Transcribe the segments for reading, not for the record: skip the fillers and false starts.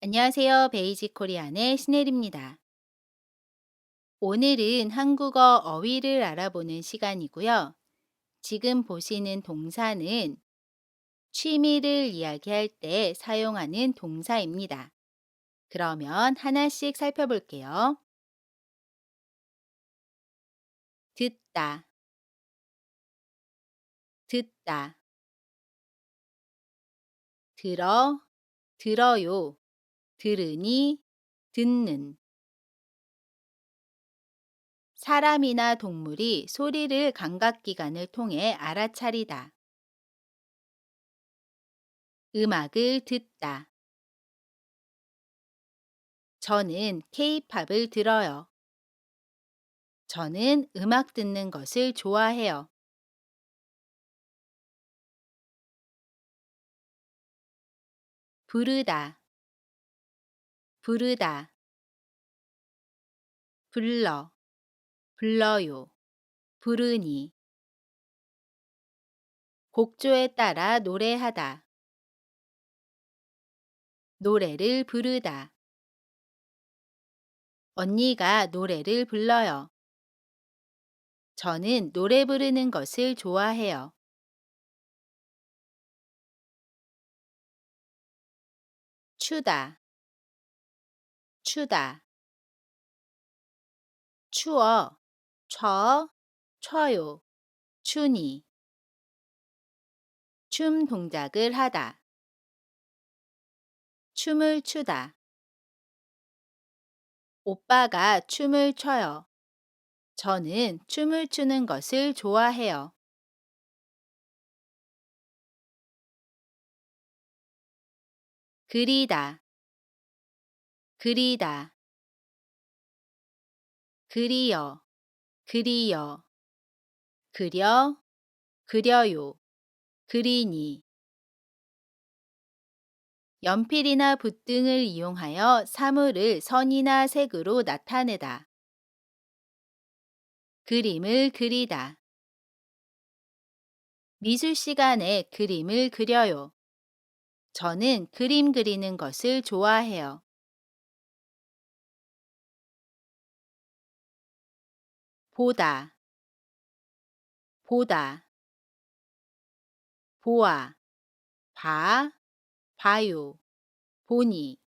안녕하세요. 베이직 코리안의 신혜리입니다. 오늘은 한국어 어휘를 알아보는 시간이고요. 지금 보시는 동사는 취미를 이야기할 때 사용하는 동사입니다. 그러면 하나씩 살펴볼게요. 듣다, 듣다, 들어, 들어요, 들으니, 듣는. 사람이나 동물이 소리를 감각기관을 통해 알아차리다. 음악을 듣다. 저는 케이팝을 들어요. 저는 음악 듣는 것을 좋아해요. 부르다, 부르다, 불러, 불러요, 부르니. 곡조에 따라 노래하다, 노래를 부르다. 언니가 노래를 불러요. 저는 노래 부르는 것을 좋아해요. 추다, 추다, 추워, 춰, 춰요, 추니. 춤 동작을 하다, 춤을 추다. 오빠가 춤을 춰요. 저는 춤을 추는 것을 좋아해요. 그리다, 그리다, 그리어, 그리어, 그려, 그려요, 그리니. 연필이나 붓 등을 이용하여 사물을 선이나 색으로 나타내다. 그림을 그리다. 미술 시간에 그림을 그려요. 저는 그림 그리는 것을 좋아해요. 보다, 보다, 보아, 봐, 봐요, 보니.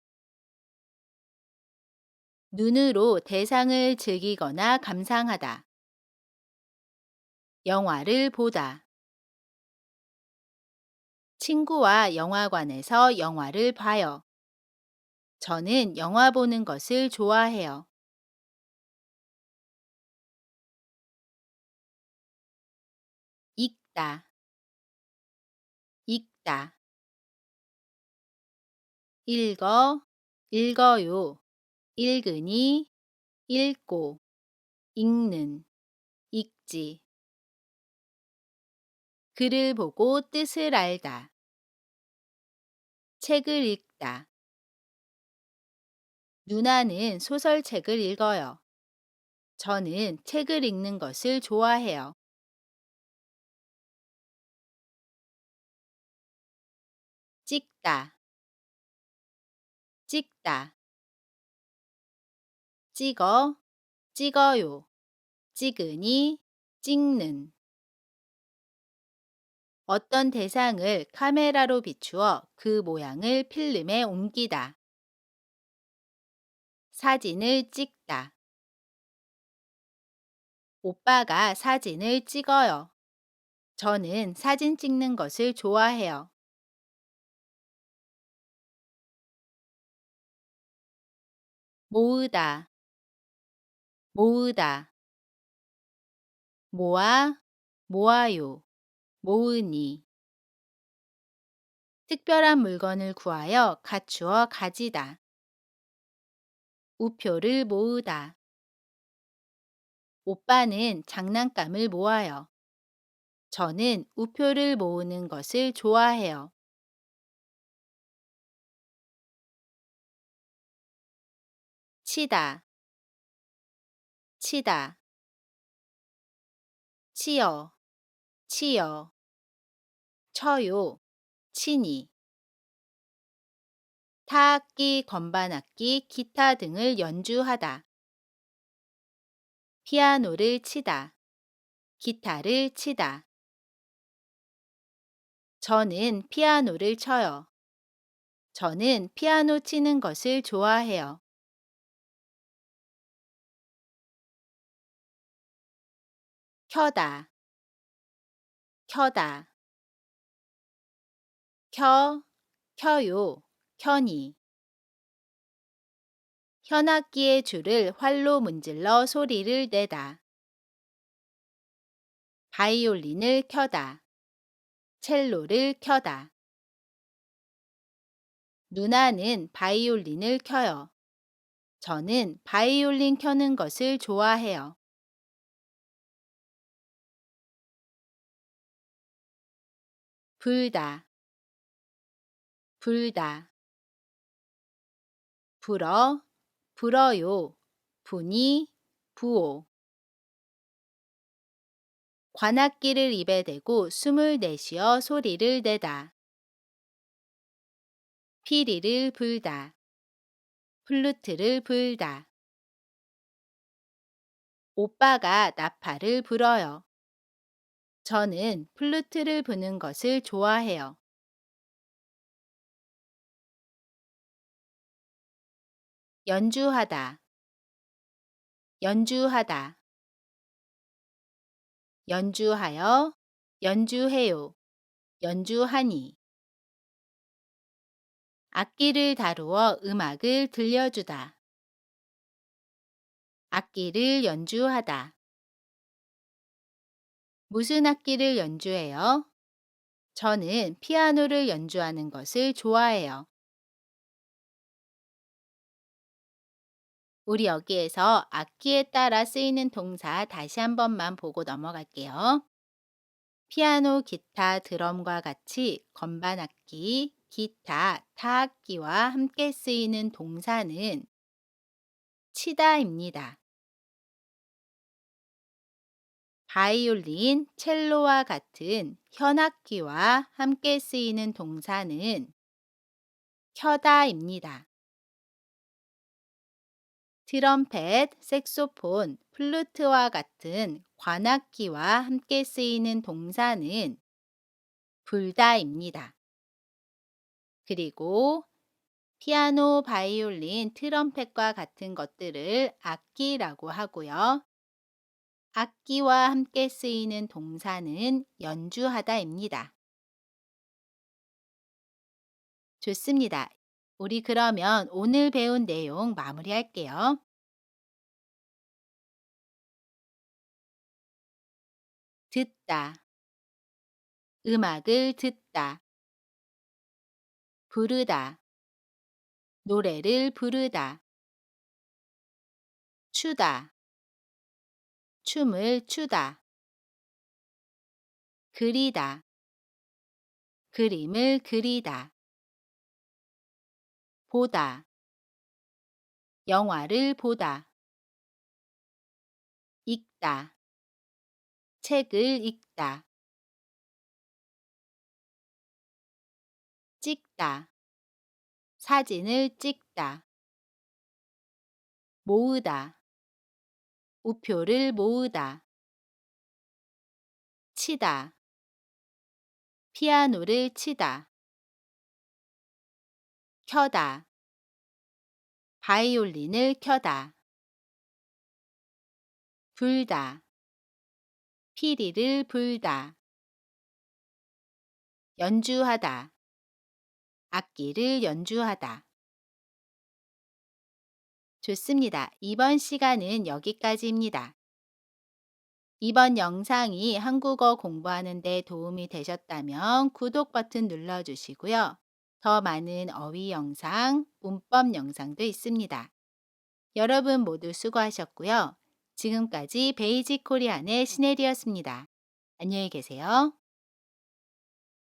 눈으로 대상을 즐기거나 감상하다. 영화를 보다. 친구와 영화관에서 영화를 봐요. 저는 영화 보는 것을 좋아해요. 읽다, 읽다. 읽어, 읽어요. 읽으니, 읽고, 읽는, 읽지. 글을 보고 뜻을 알다. 책을 읽다. 누나는 소설책을 읽어요. 저는 책을 읽는 것을 좋아해요. 찍다, 찍다. 찍어, 찍어요. 찍으니, 찍는. 어떤 대상을 카메라로 비추어 그 모양을 필름에 옮기다. 사진을 찍다. 오빠가 사진을 찍어요. 저는 사진 찍는 것을 좋아해요. 모으다, 모으다. 모아, 모아요. 모으니. 특별한 물건을 구하여 갖추어 가지다. 우표를 모으다. 오빠는 장난감을 모아요. 저는 우표를 모으는 것을 좋아해요. 치다, 치다. 치어, 치어. 쳐요, 치니. 타악기, 건반악기, 기타 등을 연주하다. 피아노를 치다. 기타를 치다. 저는 피아노를 쳐요. 저는 피아노 치는 것을 좋아해요. 켜다. 켜다. 켜, 켜요, 켜니. 현악기의 줄을 활로 문질러 소리를 내다. 바이올린을 켜다. 첼로를 켜다. 누나는 바이올린을 켜요. 저는 바이올린 켜는 것을 좋아해요. 불다. 불다. 불어, 불어요, 부니, 부오. 관악기를 입에 대고 숨을 내쉬어 소리를 내다. 피리를 불다. 플루트를 불다. 오빠가 나팔을 불어요. 저는 플루트를 부는 것을 좋아해요. 연주하다. 연주하다. 연주하여, 연주해요, 연주하니. 악기를 다루어 음악을 들려주다. 악기를 연주하다. 무슨 악기를 연주해요? 저는 피아노를 연주하는 것을 좋아해요. 우리 여기에서 악기에 따라 쓰이는 동사 다시 한 번만 보고 넘어갈게요. 피아노, 기타, 드럼과 같이 건반악기, 기타, 타악기와 함께 쓰이는 동사는 치다입니다. 바이올린, 첼로와 같은 현악기와 함께 쓰이는 동사는 켜다입니다. 트럼펫, 색소폰, 플루트와 같은 관악기와 함께 쓰이는 동사는 불다입니다. 그리고 피아노, 바이올린, 트럼펫과 같은 것들을 악기라고 하고요. 악기와 함께 쓰이는 동사는 연주하다입니다. 좋습니다. 우리 그러면 오늘 배운 내용 마무리할게요. 듣다, 음악을 듣다. 부르다, 노래를 부르다. 추다, 춤을 추다. 그리다, 그림을 그리다. 보다, 영화를 보다. 읽다, 책을 읽다. 찍다, 사진을 찍다. 모으다, 우표를 모으다. 치다, 피아노를 치다. 켜다, 바이올린을 켜다. 불다, 피리를 불다. 연주하다, 악기를 연주하다. 좋습니다. 이번 시간은 여기까지입니다. 이번 영상이 한국어 공부하는 데 도움이 되셨다면 구독 버튼 눌러주시고요. 더 많은 어휘 영상, 문법 영상도 있습니다. 여러분 모두 수고하셨고요. 지금까지 베이직 코리안의 신혜리였습니다. 안녕히 계세요.